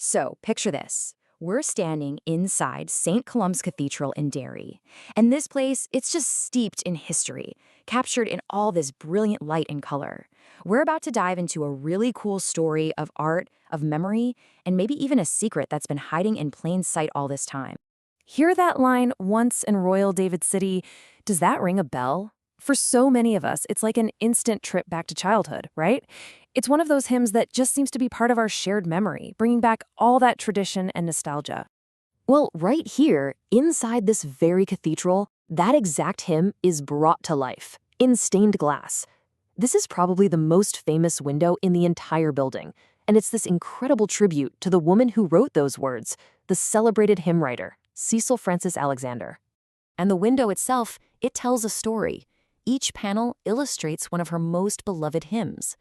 So, picture this. We're standing inside St. Columb's Cathedral in Derry. And this place, it's just steeped in history, captured in all this brilliant light and color. We're about to dive into a really cool story of art, of memory, and maybe even a secret that's been hiding in plain sight all this time. Hear that line, "Once in Royal David City"? Does that ring a bell? For so many of us, it's like an instant trip back to childhood, right? It's one of those hymns that just seems to be part of our shared memory, bringing back all that tradition and nostalgia. Well, right here, inside this very cathedral, that exact hymn is brought to life, in stained glass. This is probably the most famous window in the entire building, and it's this incredible tribute to the woman who wrote those words, the celebrated hymn writer, Cecil Frances Alexander. And the window itself, it tells a story. Each panel illustrates one of her most beloved hymns.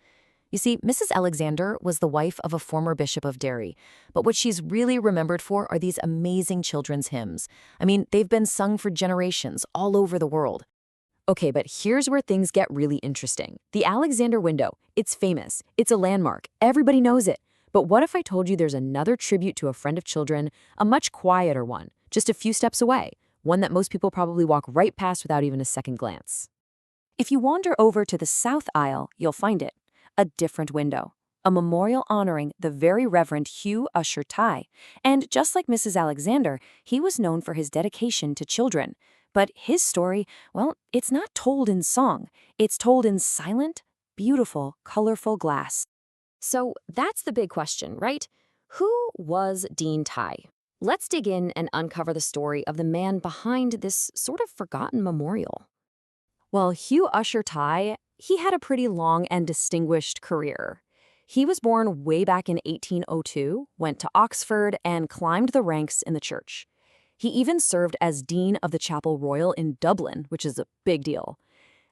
You see, Mrs. Alexander was the wife of a former bishop of Derry, but what she's really remembered for are these amazing children's hymns. I mean, they've been sung for generations all over the world. Okay, but here's where things get really interesting. The Alexander window, it's famous. It's a landmark. Everybody knows it. But what if I told you there's another tribute to a friend of children, a much quieter one, just a few steps away, one that most people probably walk right past without even a second glance? If you wander over to the south aisle, you'll find it. A different window, a memorial honoring the very Reverend Hugh Usher Tye. And just like Mrs. Alexander, he was known for his dedication to children. But his story, well, it's not told in song. It's told in silent, beautiful, colorful glass. So that's the big question, right? Who was Dean Tye? Let's dig in and uncover the story of the man behind this sort of forgotten memorial. Well, Hugh Usher Tye, he had a pretty long and distinguished career. He was born way back in 1802, went to Oxford, and climbed the ranks in the church. He even served as Dean of the Chapel Royal in Dublin, which is a big deal.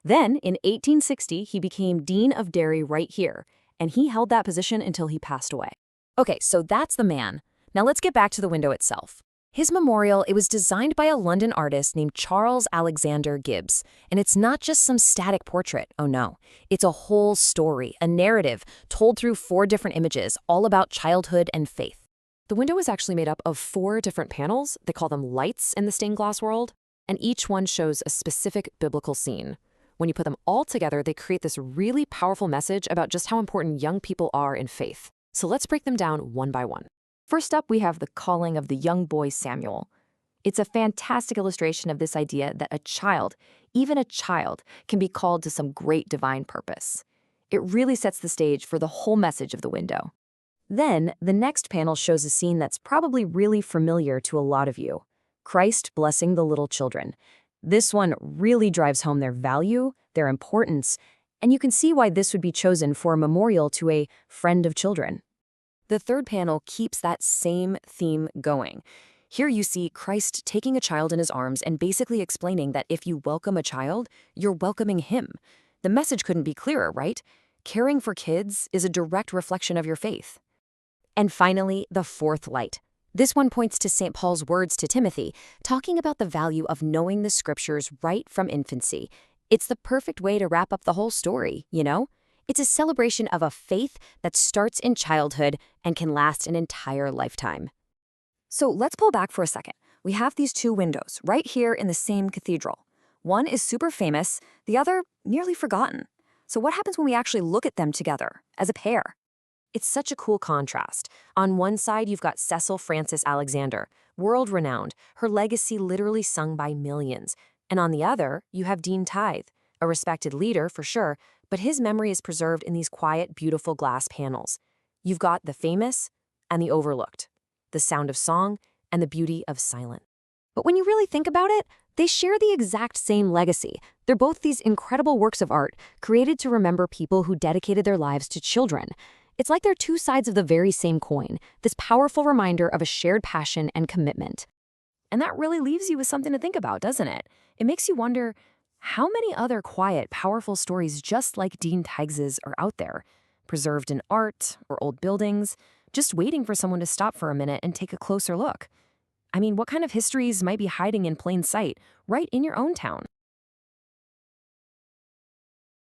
Then, in 1860, he became Dean of Derry right here, and he held that position until he passed away. Okay, so that's the man. Now let's get back to the window itself. His memorial, it was designed by a London artist named Charles Alexander Gibbs. And it's not just some static portrait, oh no. It's a whole story, a narrative, told through 4 different images, all about childhood and faith. The window is actually made up of 4 different panels. They call them lights in the stained glass world, and each one shows a specific biblical scene. When you put them all together, they create this really powerful message about just how important young people are in faith. So let's break them down one by one. First up, we have the calling of the young boy Samuel. It's a fantastic illustration of this idea that a child, even a child, can be called to some great divine purpose. It really sets the stage for the whole message of the window. Then, the next panel shows a scene that's probably really familiar to a lot of you. Christ blessing the little children. This one really drives home their value, their importance, and you can see why this would be chosen for a memorial to a friend of children. The third panel keeps that same theme going. Here you see Christ taking a child in his arms and basically explaining that if you welcome a child, you're welcoming him. The message couldn't be clearer, right? Caring for kids is a direct reflection of your faith. And finally, the fourth light. This one points to St. Paul's words to Timothy, talking about the value of knowing the scriptures right from infancy. It's the perfect way to wrap up the whole story, you know? It's a celebration of a faith that starts in childhood and can last an entire lifetime. So let's pull back for a second. We have these 2 windows right here in the same cathedral. One is super famous, the other nearly forgotten. So what happens when we actually look at them together, as a pair? It's such a cool contrast. On one side, you've got Cecil Frances Alexander, world-renowned, her legacy literally sung by millions. And on the other, you have Dean Tye, a respected leader for sure, but his memory is preserved in these quiet, beautiful glass panels. You've got the famous and the overlooked, the sound of song and the beauty of silence. But when you really think about it, they share the exact same legacy. They're both these incredible works of art created to remember people who dedicated their lives to children. It's like they're 2 sides of the very same coin, this powerful reminder of a shared passion and commitment. And that really leaves you with something to think about, doesn't it? It makes you wonder, how many other quiet, powerful stories just like Dean Tye's are out there, preserved in art or old buildings, just waiting for someone to stop for a minute and take a closer look? I mean, what kind of histories might be hiding in plain sight right in your own town?